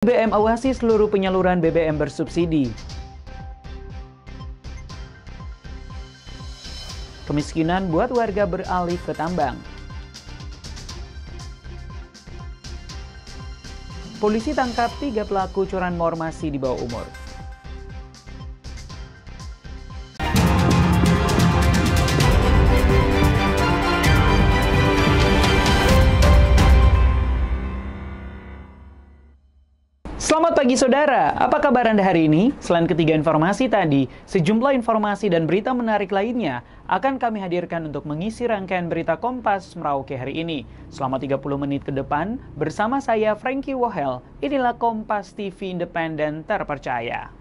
BBM awasi seluruh penyaluran BBM bersubsidi. Kemiskinan buat warga beralih ke tambang. Polisi tangkap 3 pelaku curanmor masih di bawah umur. Selamat pagi saudara, apa kabar Anda hari ini? Selain ketiga informasi tadi, sejumlah informasi dan berita menarik lainnya akan kami hadirkan untuk mengisi rangkaian berita Kompas Merauke hari ini. Selama 30 menit ke depan, bersama saya Frankie Wohel, inilah Kompas TV Independen terpercaya.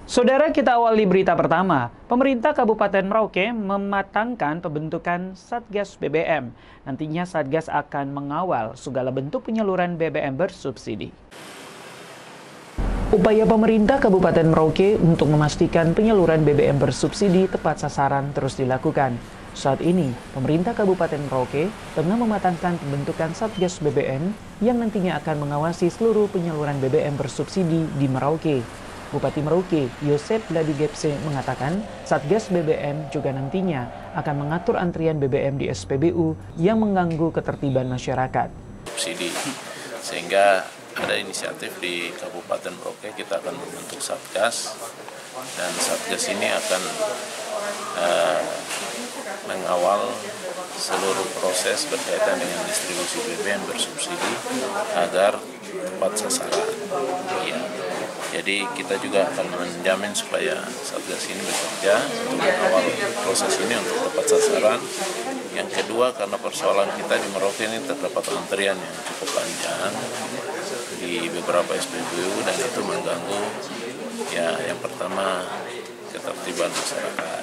Saudara, kita awali berita pertama. Pemerintah Kabupaten Merauke mematangkan pembentukan Satgas BBM. Nantinya Satgas akan mengawal segala bentuk penyaluran BBM bersubsidi. Upaya pemerintah Kabupaten Merauke untuk memastikan penyaluran BBM bersubsidi tepat sasaran terus dilakukan. Saat ini, pemerintah Kabupaten Merauke tengah mematangkan pembentukan Satgas BBM yang nantinya akan mengawasi seluruh penyaluran BBM bersubsidi di Merauke. Bupati Merauke, Yosep Ladigepse mengatakan, Satgas BBM juga nantinya akan mengatur antrian BBM di SPBU yang mengganggu ketertiban masyarakat. Subsidi, sehingga ada inisiatif di Kabupaten Merauke, kita akan membentuk Satgas, dan Satgas ini akan mengawal seluruh proses berkaitan dengan distribusi BBM bersubsidi agar tepat sasaran. Ya. Jadi kita juga akan menjamin supaya Satgas ini bekerja untuk mengawal proses ini untuk tepat sasaran. Yang kedua, karena persoalan kita di Merauke ini terdapat antrian yang cukup panjang di beberapa SPBU dan itu mengganggu yang pertama ketertiban masyarakat.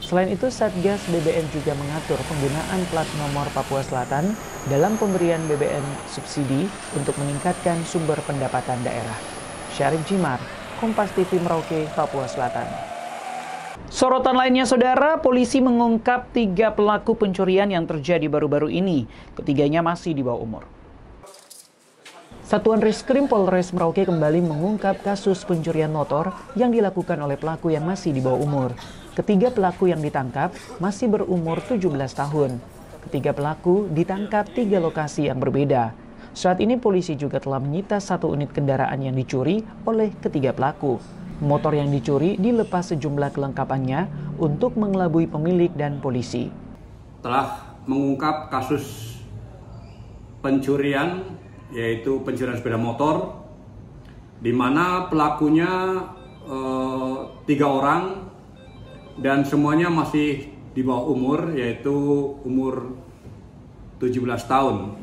Selain itu, Satgas BBM juga mengatur penggunaan plat nomor Papua Selatan dalam pemberian BBM subsidi untuk meningkatkan sumber pendapatan daerah. Syarif Jimar, Kompas TV Merauke, Papua Selatan. Sorotan lainnya saudara, polisi mengungkap 3 pelaku pencurian yang terjadi baru-baru ini. Ketiganya masih di bawah umur. Satuan Reskrim Polres Merauke kembali mengungkap kasus pencurian motor yang dilakukan oleh pelaku yang masih di bawah umur. Ketiga pelaku yang ditangkap masih berumur 17 tahun. Ketiga pelaku ditangkap 3 lokasi yang berbeda. Saat ini polisi juga telah menyita 1 unit kendaraan yang dicuri oleh ketiga pelaku. Motor yang dicuri dilepas sejumlah kelengkapannya untuk mengelabui pemilik dan polisi. Telah mengungkap kasus pencurian, yaitu pencurian sepeda motor, di mana pelakunya 3 orang dan semuanya masih di bawah umur, yaitu umur 17 tahun.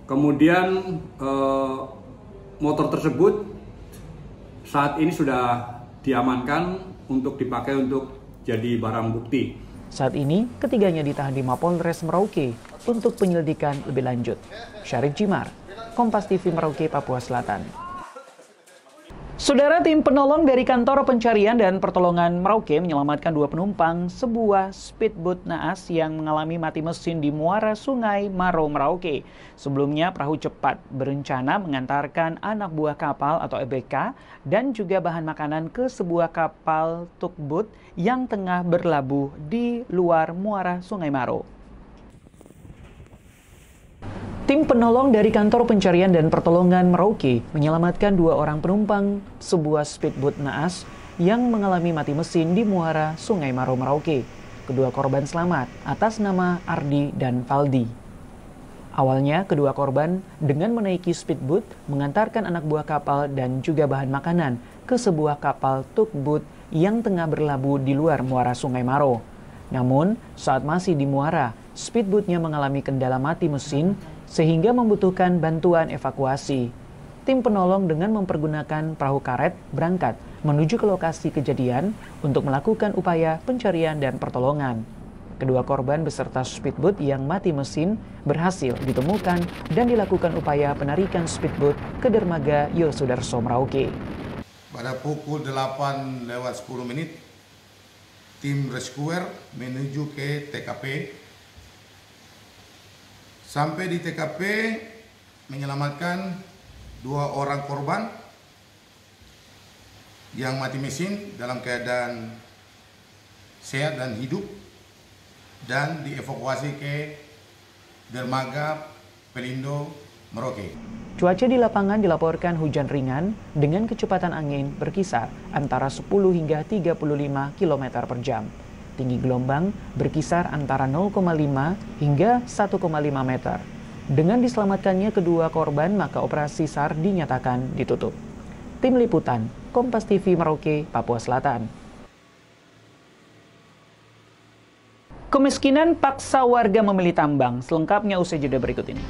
Kemudian motor tersebut saat ini sudah diamankan untuk dipakai untuk jadi barang bukti. Saat ini, ketiganya ditahan di Mapolres Merauke untuk penyelidikan lebih lanjut. Syarif Jimar, Kompas TV Merauke, Papua Selatan. Saudara, tim penolong dari Kantor Pencarian dan Pertolongan Merauke menyelamatkan 2 penumpang sebuah speedboat naas yang mengalami mati mesin di muara Sungai Maro, Merauke. Sebelumnya, perahu cepat berencana mengantarkan anak buah kapal atau ABK dan juga bahan makanan ke sebuah kapal tugboat yang tengah berlabuh di luar muara Sungai Maro. Tim penolong dari Kantor Pencarian dan Pertolongan Merauke menyelamatkan 2 orang penumpang sebuah speedboat naas yang mengalami mati mesin di muara Sungai Maro, Merauke. Kedua korban selamat atas nama Ardi dan Valdi. Awalnya, kedua korban dengan menaiki speedboat mengantarkan anak buah kapal dan juga bahan makanan ke sebuah kapal tugboat yang tengah berlabuh di luar muara Sungai Maro. Namun, saat masih di muara, speedboatnya mengalami kendala mati mesin sehingga membutuhkan bantuan evakuasi. Tim penolong dengan mempergunakan perahu karet berangkat menuju ke lokasi kejadian untuk melakukan upaya pencarian dan pertolongan. Kedua korban beserta speedboat yang mati mesin berhasil ditemukan dan dilakukan upaya penarikan speedboat ke dermaga Yosudarso Merauke. Pada pukul 8:10 tim rescuer menuju ke TKP. Sampai di TKP menyelamatkan 2 orang korban yang mati mesin dalam keadaan sehat dan hidup dan dievakuasi ke dermaga Pelindo Merauke. Cuaca di lapangan dilaporkan hujan ringan dengan kecepatan angin berkisar antara 10 hingga 35 km per jam. Tinggi gelombang berkisar antara 0,5 hingga 1,5 meter. Dengan diselamatkannya kedua korban, maka operasi SAR dinyatakan ditutup. Tim Liputan, Kompas TV Merauke, Papua Selatan. Kemiskinan paksa warga memilih tambang. Selengkapnya usai jeda berikut ini.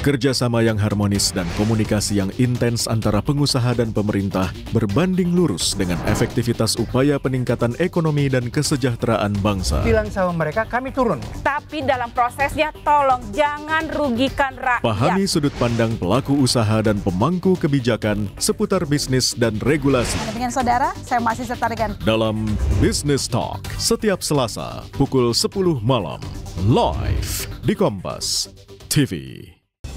Kerjasama yang harmonis dan komunikasi yang intens antara pengusaha dan pemerintah berbanding lurus dengan efektivitas upaya peningkatan ekonomi dan kesejahteraan bangsa. Bilang sama mereka, kami turun. Tapi dalam prosesnya tolong jangan rugikan rakyat. Pahami sudut pandang pelaku usaha dan pemangku kebijakan seputar bisnis dan regulasi. Dengan saudara, saya masih serta dengan Dalam Business Talk, setiap Selasa pukul 10 malam, live di Kompas TV.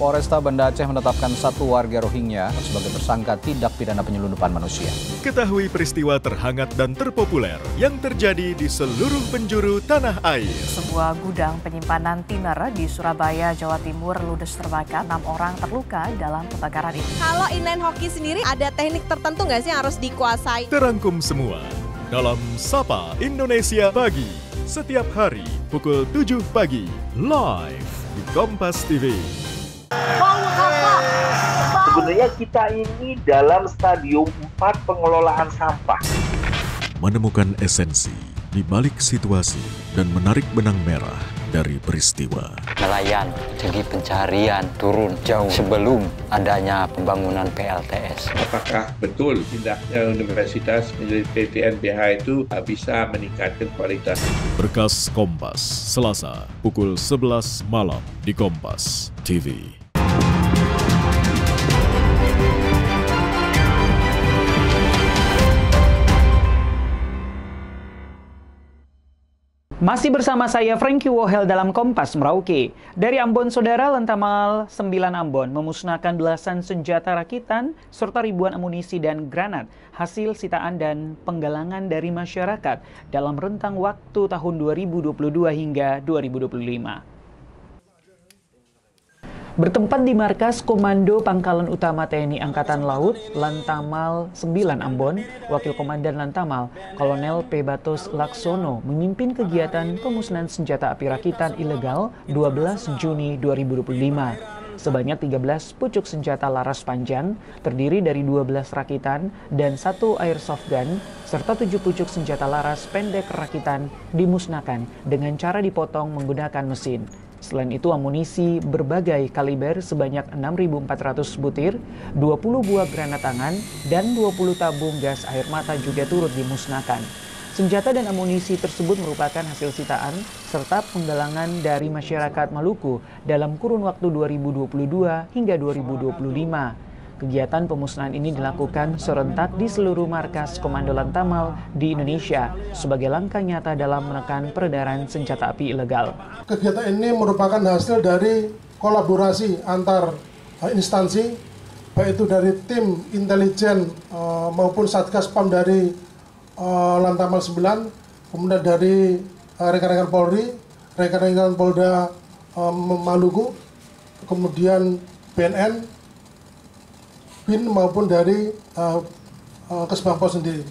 Polresta Banda Aceh menetapkan 1 warga Rohingya sebagai tersangka tindak pidana penyelundupan manusia. Ketahui peristiwa terhangat dan terpopuler yang terjadi di seluruh penjuru tanah air. Sebuah gudang penyimpanan tiner di Surabaya, Jawa Timur ludes terbakar. 6 orang terluka dalam kebakaran itu. Kalau inline hoki sendiri ada teknik tertentu nggak sih yang harus dikuasai? Terangkum semua dalam Sapa Indonesia Pagi. Setiap hari pukul 7 pagi, live di Kompas TV. Sebenarnya kita ini dalam stadium 4 pengelolaan sampah. Menemukan esensi di balik situasi dan menarik benang merah dari peristiwa. Nelayan segi pencarian turun jauh sebelum adanya pembangunan PLTS. Apakah betul tindaknya universitas menjadi PTNBH itu bisa meningkatkan kualitas? Berkas Kompas, Selasa pukul 11 malam di Kompas TV. Masih bersama saya Frankie Wohel dalam Kompas Merauke. Dari Ambon, Saudara, Lantamal 9 Ambon memusnahkan belasan senjata rakitan serta ribuan amunisi dan granat hasil sitaan dan penggalangan dari masyarakat dalam rentang waktu tahun 2022 hingga 2025. Bertempat di markas Komando Pangkalan Utama TNI Angkatan Laut, Lantamal 9 Ambon, Wakil Komandan Lantamal, Kolonel P. Batos Laksono memimpin kegiatan pemusnahan senjata api rakitan ilegal 12 Juni 2025. Sebanyak 13 pucuk senjata laras panjang, terdiri dari 12 rakitan dan 1 airsoft gun, serta 7 pucuk senjata laras pendek rakitan dimusnahkan dengan cara dipotong menggunakan mesin. Selain itu, amunisi berbagai kaliber sebanyak 6.400 butir, 20 buah granat tangan, dan 20 tabung gas air mata juga turut dimusnahkan. Senjata dan amunisi tersebut merupakan hasil sitaan serta penggalangan dari masyarakat Maluku dalam kurun waktu 2022 hingga 2025. Kegiatan pemusnahan ini dilakukan serentak di seluruh markas Komando Lantamal di Indonesia sebagai langkah nyata dalam menekan peredaran senjata api ilegal. Kegiatan ini merupakan hasil dari kolaborasi antar instansi, baik itu dari tim intelijen maupun Satgas PAM dari Lantamal 9, kemudian dari rekan-rekan Polri, rekan-rekan Polda Maluku, kemudian BNN, BIN maupun dari Kesbangpol sendiri.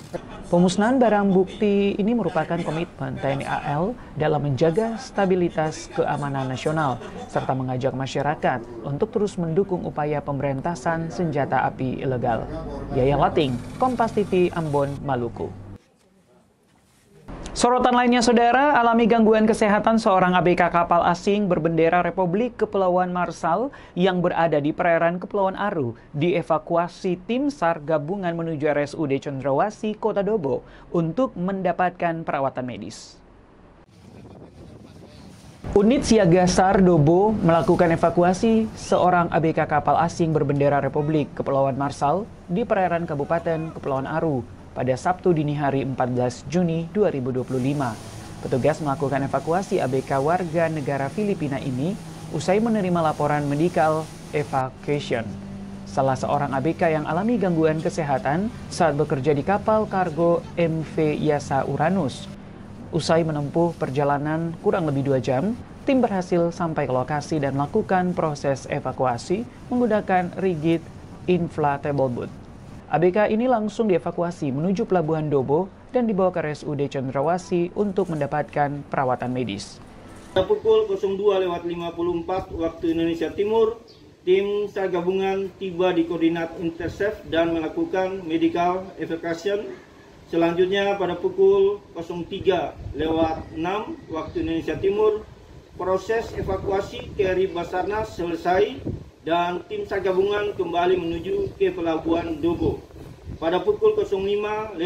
Pemusnahan barang bukti ini merupakan komitmen TNI AL dalam menjaga stabilitas keamanan nasional serta mengajak masyarakat untuk terus mendukung upaya pemberantasan senjata api ilegal. Yaya Lating, Kompas TV, Ambon, Maluku. Sorotan lainnya, saudara, alami gangguan kesehatan seorang ABK kapal asing berbendera Republik Kepulauan Marshall yang berada di perairan Kepulauan Aru dievakuasi tim SAR gabungan menuju RSUD Cendrawasih, Kota Dobo untuk mendapatkan perawatan medis. Unit Siaga SAR Dobo melakukan evakuasi seorang ABK kapal asing berbendera Republik Kepulauan Marshall di perairan Kabupaten Kepulauan Aru pada Sabtu dini hari 14 Juni 2025. Petugas melakukan evakuasi ABK warga negara Filipina ini usai menerima laporan medical evacuation. Salah seorang ABK yang alami gangguan kesehatan saat bekerja di kapal kargo MV Yasa Uranus. Usai menempuh perjalanan kurang lebih 2 jam, tim berhasil sampai ke lokasi dan melakukan proses evakuasi menggunakan rigid inflatable boat. ABK ini langsung dievakuasi menuju Pelabuhan Dobo dan dibawa ke RSUD Cendrawasih untuk mendapatkan perawatan medis. Pada pukul 02.54 waktu Indonesia Timur, tim SAR gabungan tiba di koordinat intercept dan melakukan medical evacuation. Selanjutnya pada pukul 03.06 waktu Indonesia Timur, proses evakuasi KRI Basarnas selesai dan tim SAR gabungan kembali menuju ke Pelabuhan Dobo. Pada pukul 05.15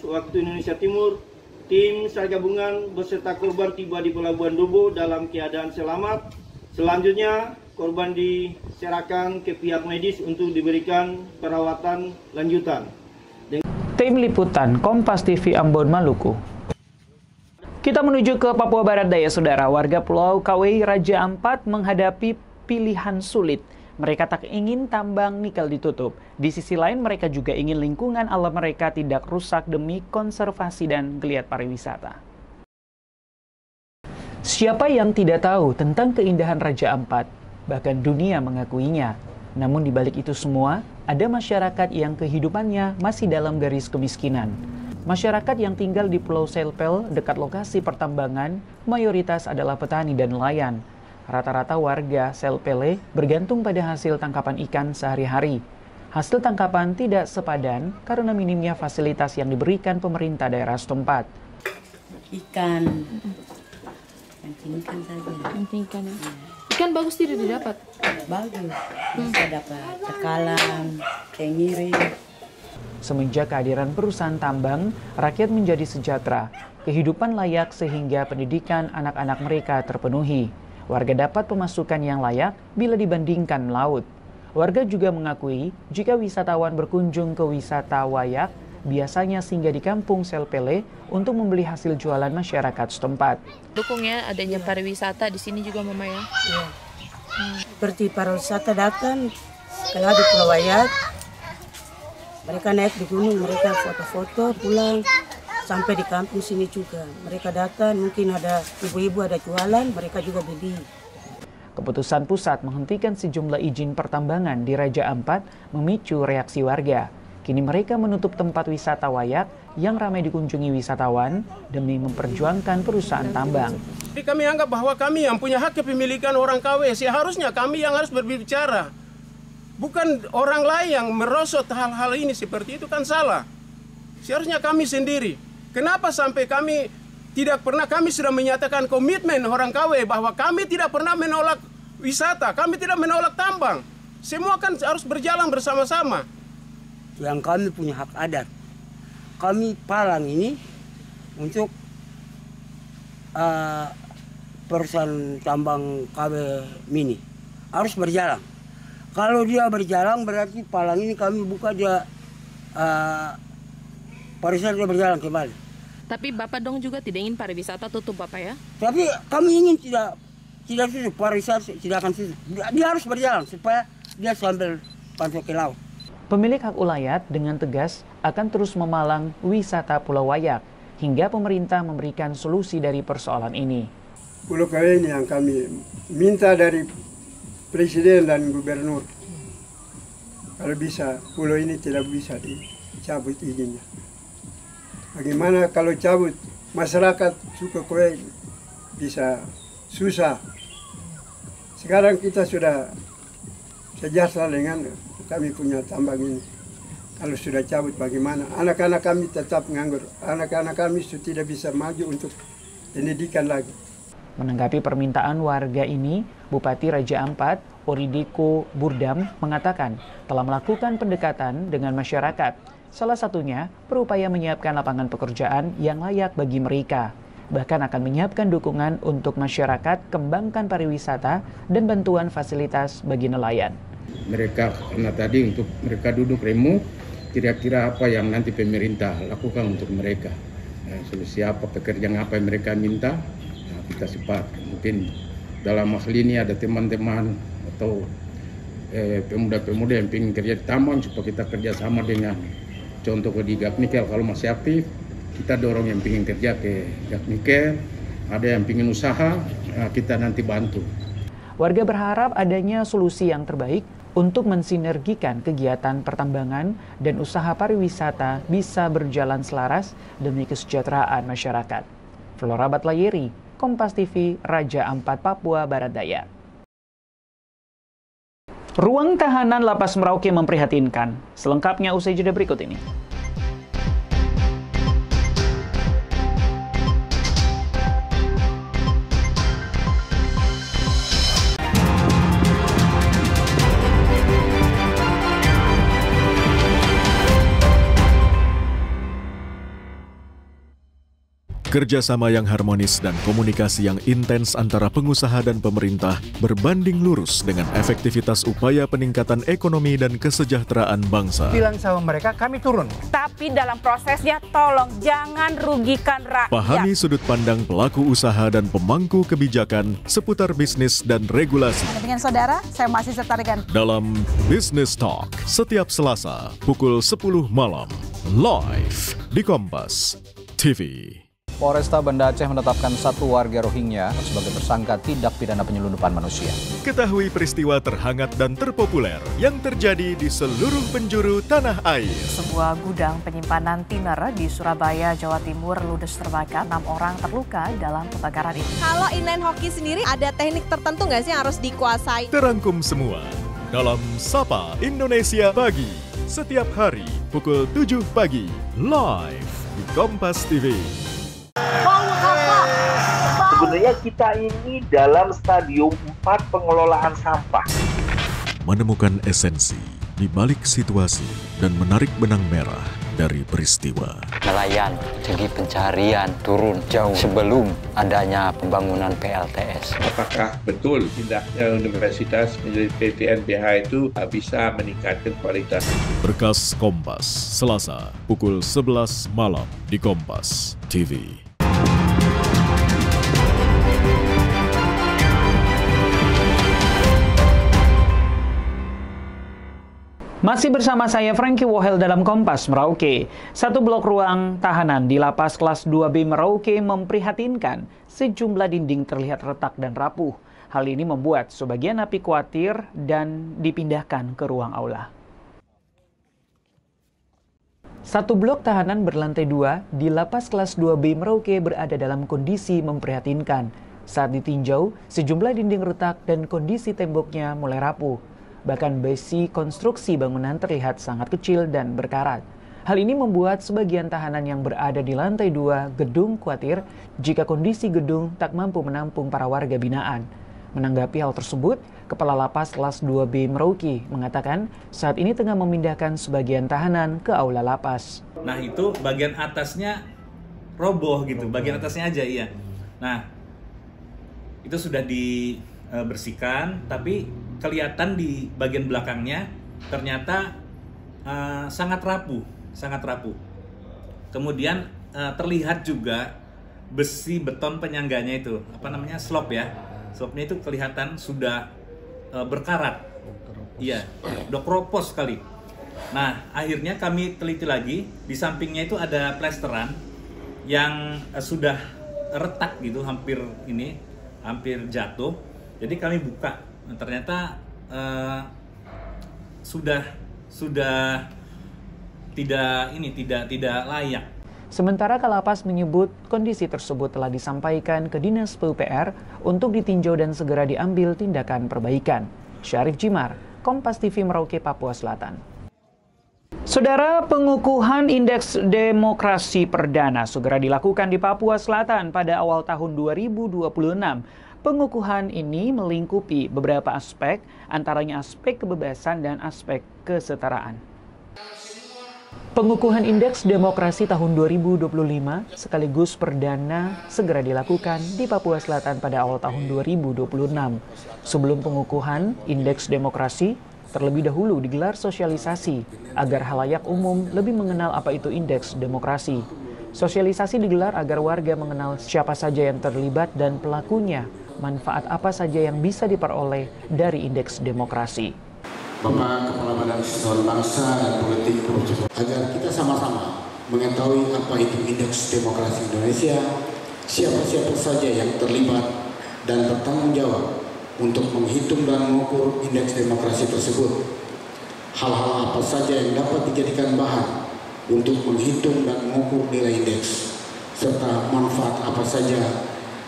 waktu Indonesia Timur, tim SAR gabungan beserta korban tiba di Pelabuhan Dobo dalam keadaan selamat. Selanjutnya, korban diserahkan ke pihak medis untuk diberikan perawatan lanjutan. Tim Liputan Kompas TV Ambon, Maluku. Kita menuju ke Papua Barat Daya, saudara. Warga Pulau Kawai Raja Ampat menghadapi pilihan sulit. Mereka tak ingin tambang nikel ditutup. Di sisi lain, mereka juga ingin lingkungan alam mereka tidak rusak demi konservasi dan geliat pariwisata. Siapa yang tidak tahu tentang keindahan Raja Ampat? Bahkan dunia mengakuinya. Namun di balik itu semua, ada masyarakat yang kehidupannya masih dalam garis kemiskinan. Masyarakat yang tinggal di Pulau Selpel dekat lokasi pertambangan mayoritas adalah petani dan nelayan. Rata-rata warga Selpele bergantung pada hasil tangkapan ikan sehari-hari. Hasil tangkapan tidak sepadan karena minimnya fasilitas yang diberikan pemerintah daerah setempat. Ikan, mancing ikan saja. Mancing ikan ya. Ikan bagus tidak didapat? Bagus, bisa dapat tekalan, tengiri. Semenjak kehadiran perusahaan tambang, rakyat menjadi sejahtera, kehidupan layak sehingga pendidikan anak-anak mereka terpenuhi. Warga dapat pemasukan yang layak bila dibandingkan melaut. Warga juga mengakui jika wisatawan berkunjung ke wisata Wayak, biasanya singgah di kampung Selpele untuk membeli hasil jualan masyarakat setempat. Dukungnya adanya pariwisata di sini juga, Mama ya? Iya. Seperti pariwisata datang, kalau di Pulau Wayak, mereka naik di gunung, mereka foto-foto pulang. Sampai di kampung sini juga. Mereka datang, mungkin ada ibu-ibu ada jualan, mereka juga beli. Keputusan pusat menghentikan sejumlah izin pertambangan di Raja Ampat memicu reaksi warga. Kini mereka menutup tempat wisata Wayak yang ramai dikunjungi wisatawan demi memperjuangkan perusahaan tambang. Jadi kami anggap bahwa kami yang punya hak kepemilikan orang KW, seharusnya kami yang harus berbicara. Bukan orang lain yang merosot hal-hal ini, seperti itu kan salah. Seharusnya kami sendiri. Kenapa sampai kami tidak pernah, kami sudah menyatakan komitmen orang KW bahwa kami tidak pernah menolak wisata, kami tidak menolak tambang. Semua kan harus berjalan bersama-sama. Yang kami punya hak adat. Kami palang ini untuk perusahaan tambang KW Mini. Harus berjalan. Kalau dia berjalan berarti palang ini kami buka dia pariwisata berjalan kembali. Tapi Bapak dong juga tidak ingin pariwisata tutup, Bapak ya? Tapi kami ingin tidak tutup, pariwisata tidak akan tutup. Dia harus berjalan supaya dia sambil pantai ke laut. Pemilik hak ulayat dengan tegas akan terus memalang wisata Pulau Wayak hingga pemerintah memberikan solusi dari persoalan ini. Pulau Kawai ini yang kami minta dari Presiden dan Gubernur. Kalau bisa, pulau ini tidak bisa dicabut izinnya. Bagaimana kalau cabut, masyarakat suku Kawai bisa susah. Sekarang kita sudah sejahtera dengan kami punya tambang ini. Kalau sudah cabut bagaimana? Anak-anak kami tetap nganggur. Anak-anak kami sudah tidak bisa maju untuk pendidikan lagi. Menanggapi permintaan warga ini, Bupati Raja Ampat, Oridiko Burdam, mengatakan telah melakukan pendekatan dengan masyarakat. Salah satunya berupaya menyiapkan lapangan pekerjaan yang layak bagi mereka. Bahkan akan menyiapkan dukungan untuk masyarakat, kembangkan pariwisata, dan bantuan fasilitas bagi nelayan. Mereka, karena tadi untuk mereka duduk remuk, kira-kira apa yang nanti pemerintah lakukan untuk mereka. Solusi apa, pekerjaan apa yang mereka minta, kita cepat. Mungkin dalam hal ini ada teman-teman atau pemuda-pemuda yang ingin kerja di taman, supaya kita kerjasama dengan contoh di Gapnikel. Kalau masih aktif, kita dorong yang ingin kerja ke Gapnikel, ada yang ingin usaha, kita nanti bantu. Warga berharap adanya solusi yang terbaik untuk mensinergikan kegiatan pertambangan dan usaha pariwisata bisa berjalan selaras demi kesejahteraan masyarakat. Flora Batlayeri, Kompas TV, Raja Ampat, Papua Barat Daya. Ruang tahanan Lapas Merauke memprihatinkan. Selengkapnya usai jeda berikut ini. Kerjasama yang harmonis dan komunikasi yang intens antara pengusaha dan pemerintah berbanding lurus dengan efektivitas upaya peningkatan ekonomi dan kesejahteraan bangsa. Bilang sama mereka, kami turun. Tapi dalam prosesnya tolong jangan rugikan rakyat. Pahami sudut pandang pelaku usaha dan pemangku kebijakan seputar bisnis dan regulasi. Dengan saudara, saya masih serta dengan dalam Business Talk setiap Selasa pukul 10 malam live di Kompas TV. Polresta Banda Aceh menetapkan 1 warga Rohingya sebagai tersangka tindak pidana penyelundupan manusia. Ketahui peristiwa terhangat dan terpopuler yang terjadi di seluruh penjuru tanah air. Sebuah gudang penyimpanan tiner di Surabaya, Jawa Timur ludes terbakar. 6 orang terluka dalam kebakaran itu. Kalau inline hoki sendiri ada teknik tertentu nggak sih yang harus dikuasai? Terangkum semua dalam Sapa Indonesia Pagi. Setiap hari pukul 7 pagi live di Kompas TV. Sebenarnya kita ini dalam stadium 4 pengelolaan sampah. Menemukan esensi di balik situasi dan menarik benang merah dari peristiwa. Nelayan segi pencarian turun jauh sebelum adanya pembangunan PLTS. Apakah betul pindahnya universitas menjadi PTNBH itu bisa meningkatkan kualitas? Berkas Kompas, Selasa pukul 11 malam di Kompas TV. Masih bersama saya Frankie Wohel dalam Kompas Merauke. Satu blok ruang tahanan di Lapas Kelas 2B Merauke memprihatinkan. Sejumlah dinding terlihat retak dan rapuh. Hal ini membuat sebagian napi khawatir dan dipindahkan ke ruang aula. Satu blok tahanan berlantai 2 di Lapas Kelas 2B Merauke berada dalam kondisi memprihatinkan. Saat ditinjau, sejumlah dinding retak dan kondisi temboknya mulai rapuh. Bahkan besi konstruksi bangunan terlihat sangat kecil dan berkarat. Hal ini membuat sebagian tahanan yang berada di lantai 2 gedung khawatir jika kondisi gedung tak mampu menampung para warga binaan. Menanggapi hal tersebut, Kepala Lapas Kelas 2B Merauke mengatakan saat ini tengah memindahkan sebagian tahanan ke aula lapas. Nah itu bagian atasnya roboh gitu, bagian atasnya aja iya. Nah itu sudah dibersihkan, tapi kelihatan di bagian belakangnya ternyata sangat rapuh. Kemudian terlihat juga besi beton penyangganya itu, slop ya. Slopnya itu kelihatan sudah berkarat. Iya, udah keropos sekali. Nah, akhirnya kami teliti lagi, di sampingnya itu ada plesteran yang sudah retak gitu, hampir jatuh. Jadi kami buka. Nah, ternyata sudah tidak layak. Sementara Kalapas menyebut kondisi tersebut telah disampaikan ke Dinas PUPR untuk ditinjau dan segera diambil tindakan perbaikan. Syarif Jimar, Kompas TV Merauke, Papua Selatan. Saudara, pengukuhan Indeks Demokrasi Perdana segera dilakukan di Papua Selatan pada awal tahun 2026. Pengukuhan ini melingkupi beberapa aspek, antaranya aspek kebebasan dan aspek kesetaraan. Pengukuhan Indeks Demokrasi tahun 2025 sekaligus perdana segera dilakukan di Papua Selatan pada awal tahun 2026. Sebelum pengukuhan Indeks Demokrasi, terlebih dahulu digelar sosialisasi agar halayak umum lebih mengenal apa itu Indeks Demokrasi. Sosialisasi digelar agar warga mengenal siapa saja yang terlibat dan pelakunya, manfaat apa saja yang bisa diperoleh dari Indeks Demokrasi. Bapak Kepala Badan Kesejahteraan Bangsa dan Politik agar kita sama-sama mengetahui apa itu Indeks Demokrasi Indonesia, siapa-siapa saja yang terlibat dan bertanggung jawab untuk menghitung dan mengukur indeks demokrasi tersebut. Hal-hal apa saja yang dapat dijadikan bahan untuk menghitung dan mengukur nilai indeks, serta manfaat apa saja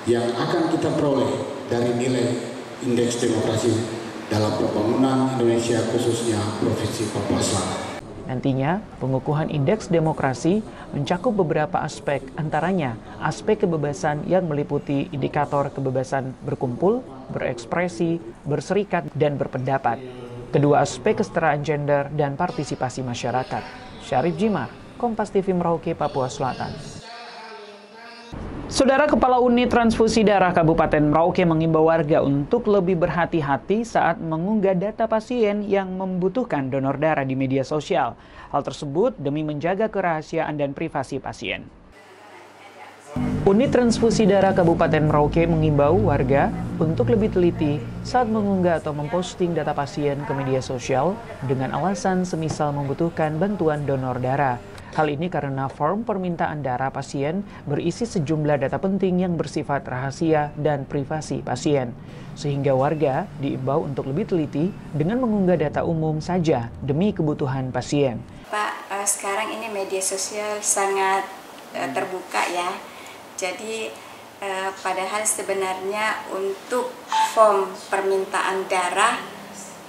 yang akan kita peroleh dari nilai indeks demokrasi dalam pembangunan Indonesia, khususnya Provinsi Papua Selatan. Nantinya, pengukuhan Indeks Demokrasi mencakup beberapa aspek, antaranya aspek kebebasan yang meliputi indikator kebebasan berkumpul, berekspresi, berserikat, dan berpendapat. Kedua aspek kesetaraan gender dan partisipasi masyarakat. Syarif Jimar, Kompas TV Merauke, Papua Selatan. Saudara, Kepala Unit Transfusi Darah Kabupaten Merauke mengimbau warga untuk lebih berhati-hati saat mengunggah data pasien yang membutuhkan donor darah di media sosial. Hal tersebut demi menjaga kerahasiaan dan privasi pasien. Unit Transfusi Darah Kabupaten Merauke mengimbau warga untuk lebih teliti saat mengunggah atau memposting data pasien ke media sosial dengan alasan semisal membutuhkan bantuan donor darah. Hal ini karena form permintaan darah pasien berisi sejumlah data penting yang bersifat rahasia dan privasi pasien. Sehingga warga diimbau untuk lebih teliti dengan mengunggah data umum saja demi kebutuhan pasien. Pak, sekarang ini media sosial sangat terbuka ya. Jadi padahal sebenarnya untuk form permintaan darah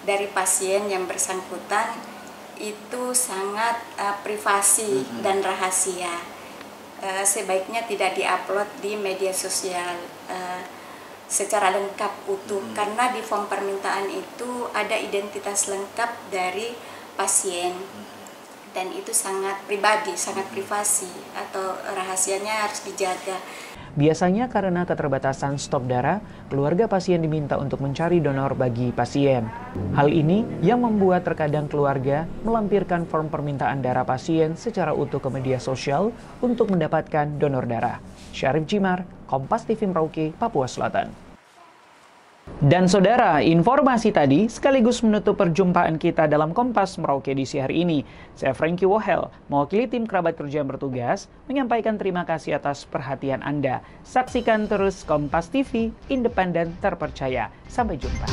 dari pasien yang bersangkutan itu sangat privasi dan rahasia. Sebaiknya tidak diupload di media sosial secara lengkap utuh, karena di form permintaan itu ada identitas lengkap dari pasien dan itu sangat pribadi, sangat privasi atau rahasianya harus dijaga. Biasanya karena keterbatasan stok darah, keluarga pasien diminta untuk mencari donor bagi pasien. Hal ini yang membuat terkadang keluarga melampirkan form permintaan darah pasien secara utuh ke media sosial untuk mendapatkan donor darah. Syarif Jimar, Kompas TV Merauke, Papua Selatan. Dan saudara, informasi tadi sekaligus menutup perjumpaan kita dalam Kompas Merauke edisi hari ini. Saya Frankie Wohel, mewakili tim kerabat kerja yang bertugas, menyampaikan terima kasih atas perhatian Anda. Saksikan terus Kompas TV, independen terpercaya. Sampai jumpa.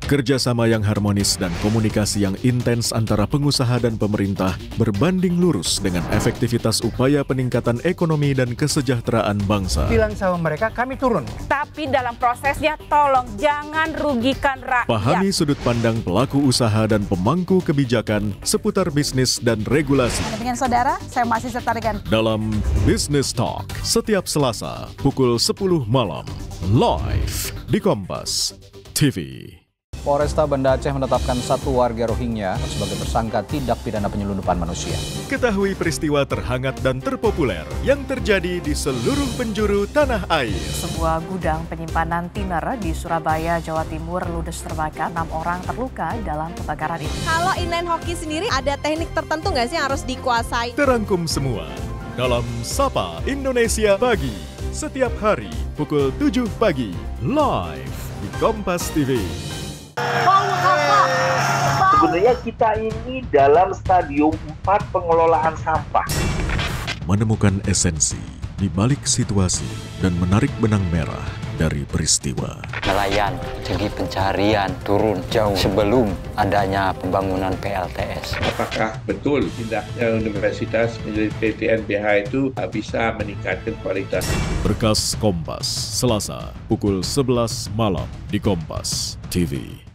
Kerjasama yang harmonis dan komunikasi yang intens antara pengusaha dan pemerintah berbanding lurus dengan efektivitas upaya peningkatan ekonomi dan kesejahteraan bangsa. Bilang sama mereka, kami turun. Tapi dalam prosesnya tolong jangan rugikan rakyat. Pahami sudut pandang pelaku usaha dan pemangku kebijakan seputar bisnis dan regulasi. Dengan saudara, saya masih serta dengan dalam Business Talk setiap Selasa pukul 10 malam live di Kompas TV. Polresta Banda Aceh menetapkan 1 warga Rohingya sebagai tersangka tindak pidana penyelundupan manusia. Ketahui peristiwa terhangat dan terpopuler yang terjadi di seluruh penjuru tanah air. Sebuah gudang penyimpanan thinner di Surabaya, Jawa Timur ludes terbakar. 6 orang terluka dalam kebakaran itu. Kalau inline hoki sendiri ada teknik tertentu nggak sih yang harus dikuasai? Terangkum semua dalam Sapa Indonesia Pagi. Setiap hari pukul 7 pagi live di Kompas TV. Sebenarnya kita ini dalam stadium 4 pengelolaan sampah. Menemukan esensi di balik situasi dan menarik benang merah dari peristiwa. Nelayan segi pencarian turun jauh sebelum adanya pembangunan PLTS. Apakah betul tindaknya universitas menjadi PTNBH itu bisa meningkatkan kualitas? Berkas Kompas, Selasa, pukul 11 malam di Kompas TV.